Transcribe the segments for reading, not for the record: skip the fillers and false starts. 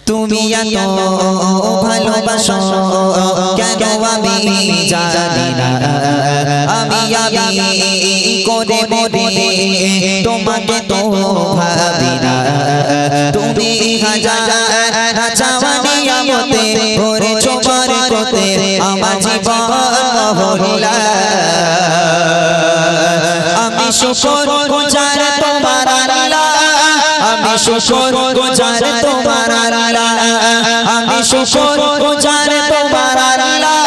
তুমি এত ভালোবাসো কেন আমি জানি না আমি করে মরে তোমাকে তো ভাবি না তুমি হাজার চাওয়ানি আমতে ওরে চোবার কোতে আমার জীবন মহল্লা আমি শুকর গুজার তোমার আল্লাহ আমি শুকর গুজার তোমার আল্লাহ আমি শুকর গুজার তোমার আল্লাহ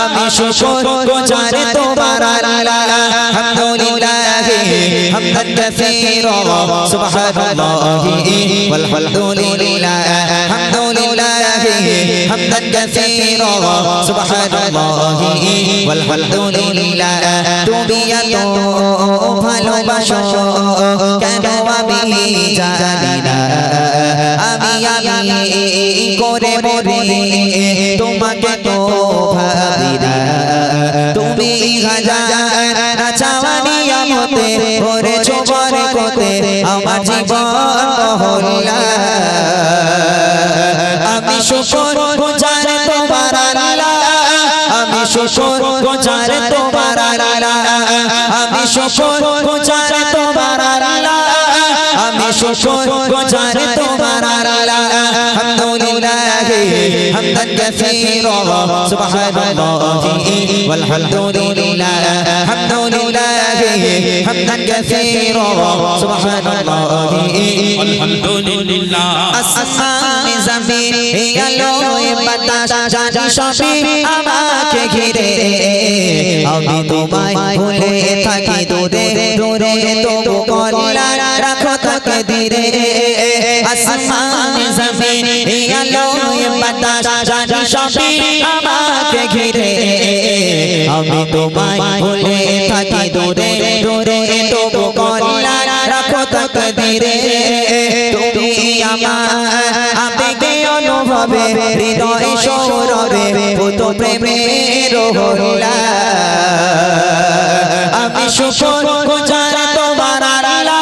আমি শুকর গুজার তোমার আল্লাহ আলহামদুলিল্লাহ হামদান কাসীরা সুবহানাল্লাহি ওয়ালহামদুলিল্লাহ আলহামদুলিল্লাহ হামদান কাসীরা সুবহানাল্লাহি ওয়ালহামদুলিল্লাহ তুমি এত ভালোবাসো কেন আমি জানি না আমি করে মরে তোমাকে তো ভাবি না তুমি হাজার চাওয়ানি আমতে ওরে চোবার কোতে আমার জীবন মহল্লা আমি শুকর গুজার তোমার আল্লাহ আমি শুকর গুজার তোমার আল্লাহ আমি শুকর গুজার তোমার আল্লাহ আমি শুকর গুজার তোমার আল্লাহ আলহামদুলিল্লাহ হামদান কাসীরা সুবহানাল্লাহি ওয়ালহামদুলিল্লাহ আলহামদুলিল্লাহ হামদান কাসীরা সুবহানাল্লাহি ওয়ালহামদুলিল্লাহ আসমান জমিন আলো বাতাস জানি সবই আমাকে ঘিরে আমি তোমায় ভুলে থাকি দূরে দূরে তবু কল্লা রাখো তাকে ধীরে আসমান জমিন আলো বাতাস জানি সবই আমাকে ঘিরে আমি তোমায় ভুলে থাকি দূরে দূরে তবু কল্লা রাখো তাকে ধীরে তুমি আমার আবেগে অনুভবে হৃদয় সৌরভে পুত প্রেমের হল্লা আমি শুকর গুজার তোমার আল্লাহ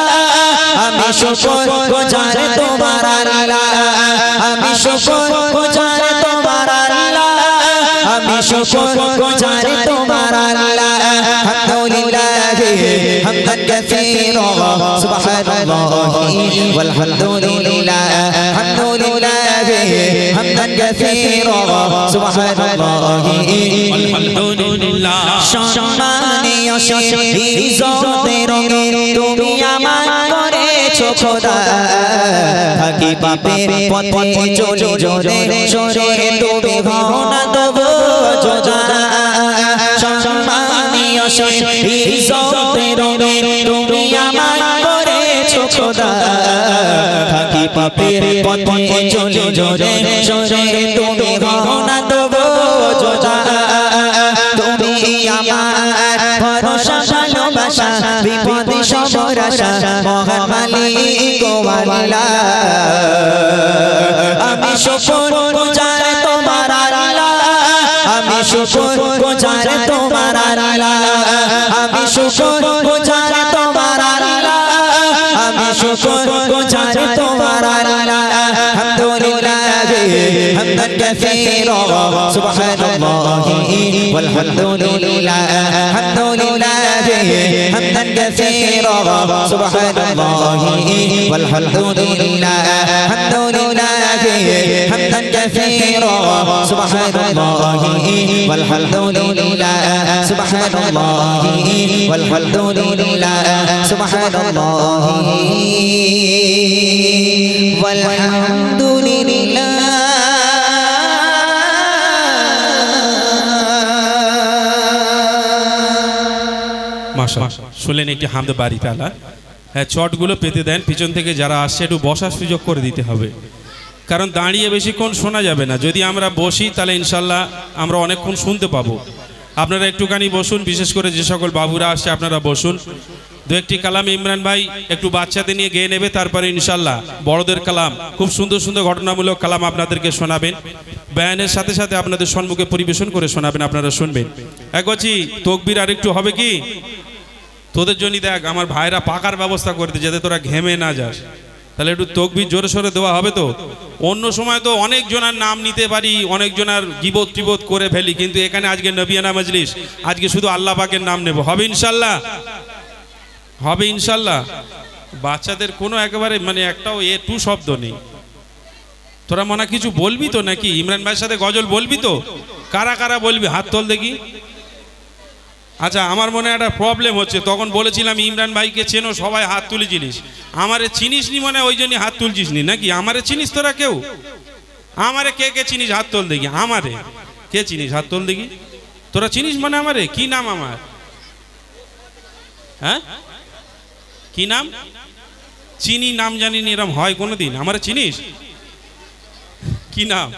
আমি শুকর গুজার তোমার আল্লাহ আমি শুকর গুজার তোমার আল্লাহ আমি শুকর গুজার তোমার আল্লাহ আলহামদুলিল্লাহ হামদান কাসীরা সুবহানাল্লাহি ওয়ালহামদুলিল্লাহ আলহামদুলিল্লাহ হামদান কাসীরা সুবহানাল্লাহি ওয়ালহামদুলিল্লাহ সম্মানীয় ইজ্জতের রঙে তুমি আমার করেছো খোদা থাকি পাপের পথে চলি জোরে সরে তুমি হও না তবু যোজা সম্মানীয় ইজ্জতের রঙে তুমি আমার করেছো খোদা থাকি পাপের পথে চলি জোরে সরে তুমি হও না তবু যোজা তুমি আমার ভরসা ভালোবাসা বিপদে সবার আশা মহান মালিক আল্লাহ আমি শুকর গুজার তোমার আল্লাহ আমি শুকর গুজার তোমার আল্লাহ আমি শুকর গুজার তোমার আল্লাহ আমি শুকর গুজার তোমার আল্লাহ আলহামদুলিল্লাহ হামদান কাসীরা সুবহানাল্লাহি ওয়ালহামদুলিল্লাহ আলহামদুলিল্লাহ হামদান কাসীরা সুবহানাল্লাহি ওয়ালহামদুলিল্লাহ আলহামদুলিল্লাহ হামদান কাসীরা সুবহানাল্লাহি ওয়ালহামদুলিল্লাহ সুবহানাল্লাহি ওয়ালহামদুলিল্লাহ সুবহানাল্লাহি ওয়ালহামদুলিল্লাহ মাশাআল্লাহ শুনলেন একটি হামদ বাড়ি তাআলা হ্যাঁ চটগুলো পেতে দেন পিছন থেকে যারা আসছে একটু বসার সুযোগ করে দিতে হবে কারণ দাঁড়িয়ে বেশিক্ষণ শোনা যাবে না যদি আমরা বসি তাহলে ইনশাআল্লাহ আমরা অনেকক্ষণ শুনতে পাবো আপনারা একটুখানি বসুন বিশেষ করে যে সকল বাবুরা আসছে আপনারা বসুন দু একটি কালাম ইমরান ভাই একটু বাচ্চাদের নিয়ে গেয়ে নেবে তারপরে ইনশাআল্লাহ বড়দের কালাম খুব সুন্দর সুন্দর ঘটনামূলক কালাম আপনাদেরকে শোনাবেন বয়ানের সাথে সাথে আপনাদের সম্মুখে পরিবেশন করে শোনাবেন আপনারা শুনবেন এক বলছি তকবীর আরেকটু হবে কি তোদের জন্য দেখ আমার ভাইরা পাকার ব্যবস্থা করে দিই যাতে তোরা ঘেমে না যাস তাহলে একটু তকবির জোরে সোরে দেওয়া হবে তো। অন্য সময় তো অনেক জনের নাম নিতে পারি, অনেক জনের গিবত টিবত করে ফেলি, কিন্তু এখানে আজকে নবিয়ানা মজলিস, আজকে শুধু আল্লাহ পাকের নাম নেব। হবে ইনশাল্লাহ? হবে ইনশাল্লাহ? বাচ্চাদের কোনো একেবারে মানে একটাও টু শব্দ নেই। তোরা মনে কিছু বলবি তো নাকি? ইমরান ভাইয়ের সাথে গজল বলবি তো? কারা কারা বলবি হাত তোল দেখি। আচ্ছা, আমার মনে একটা প্রবলেম হচ্ছে, তখন বলেছিলাম ইমরান ভাইকে চেনো, সবাই হাত তুলেছিলিস, আমারে চিনিস নি মনে ওই জন্য হাত তুলছিস নি নাকি? আমারে চিনিস তোরা কেউ? আমারে কে কে চিনিস হাত তোল দেখি। আমারে কে চিনিস হাত তোল দেখি। তোরা চিনিস মানে আমারে? কি নাম আমার? হ্যাঁ, কি নাম? চিনি নাম জানিনি এরম হয় কোনোদিন? আমারে চিনিস? কি নাম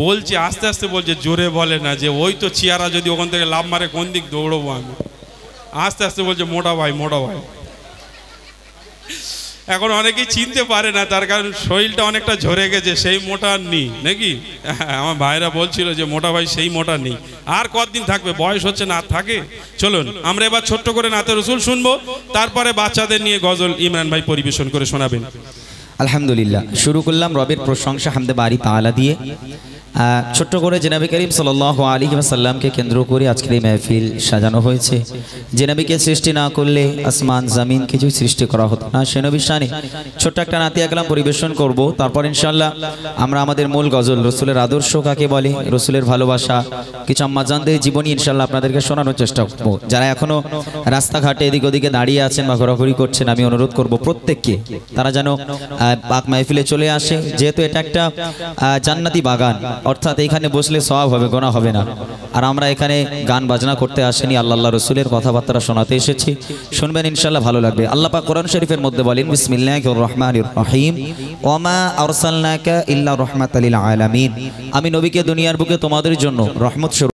বলছে? আস্তে আস্তে বলছে, জোরে বলে না, যে ওই তো চেয়ারা যদি ওখান থেকে লাভ মারে কোন দিক দৌড়বো আমি। আস্তে আস্তে বলছে মোটা ভাই, মোটা ভাই। এখন অনেকেই চিনতে পারে না, তার কারণ শরীরটা অনেকটা ঝরে গেছে, সেই মোটা আর নেই নাকি? আমার ভাইরা বলছিল যে মোটা ভাই সেই মোটা নেই। আর কতদিন থাকবে? বয়স হচ্ছে না, আর থাকে। চলুন আমরা এবার ছোট্ট করে নাতে রসুল শুনবো, তারপরে বাচ্চাদের নিয়ে গজল ইমরান ভাই পরিবেশন করে শোনাবেন। আলহামদুলিল্লাহ, শুরু করলাম রবের প্রশংসা হামদে বারি তাআলা দিয়ে। ছোট্ট করে জনাবে করিম সাল্লাল্লাহু আলাইহি ওয়াসাল্লামকে কেন্দ্র করে আজকের এই মাহফিল সাজানো হয়েছে। যে নবীকে সৃষ্টি না করলে আসমান জমিন কিছুই সৃষ্টি করা হতো না। সে নবীর শানে ছোট্ট একটা নাতিয়া কালাম পরিবেশন করব, তারপর ইনশাআল্লাহ আমরা আমাদের মূল গজল রসুলের আদর্শ কাকে বলে, রসুলের ভালোবাসা, কিছু আম্মাজানদের জীবনী ইনশাআল্লাহ আপনাদেরকে শোনানোর চেষ্টা করব। যারা এখনো রাস্তাঘাটে এদিক ওদিকে দাঁড়িয়ে আছেন বা ঘোরাঘুরি করছেন, আমি অনুরোধ করব প্রত্যেককে তারা যেন পাক মাহফিলে চলে আসে, যেহেতু এটা একটা জান্নাতি বাগান, অর্থাৎ এখানে বসলে সওয়াব হবে, গোনা হবে না। আর আমরা এখানে গান বাজনা করতে আসেনি, আল্লাহ রসুলের কথাবার্তা শোনাতে এসেছি। শুনবেন ইনশাআল্লাহ, ভালো লাগবে। আল্লাহ পাক কোরআন শরীফের মধ্যে বলেন, বিসমিল্লাহির রহমানির রহিম, ওমা আরসালনাকা ইল্লা রাহমাতাল লিল আলামিন। আমি নবীকে দুনিয়ার বুকে তোমাদের জন্য রহমত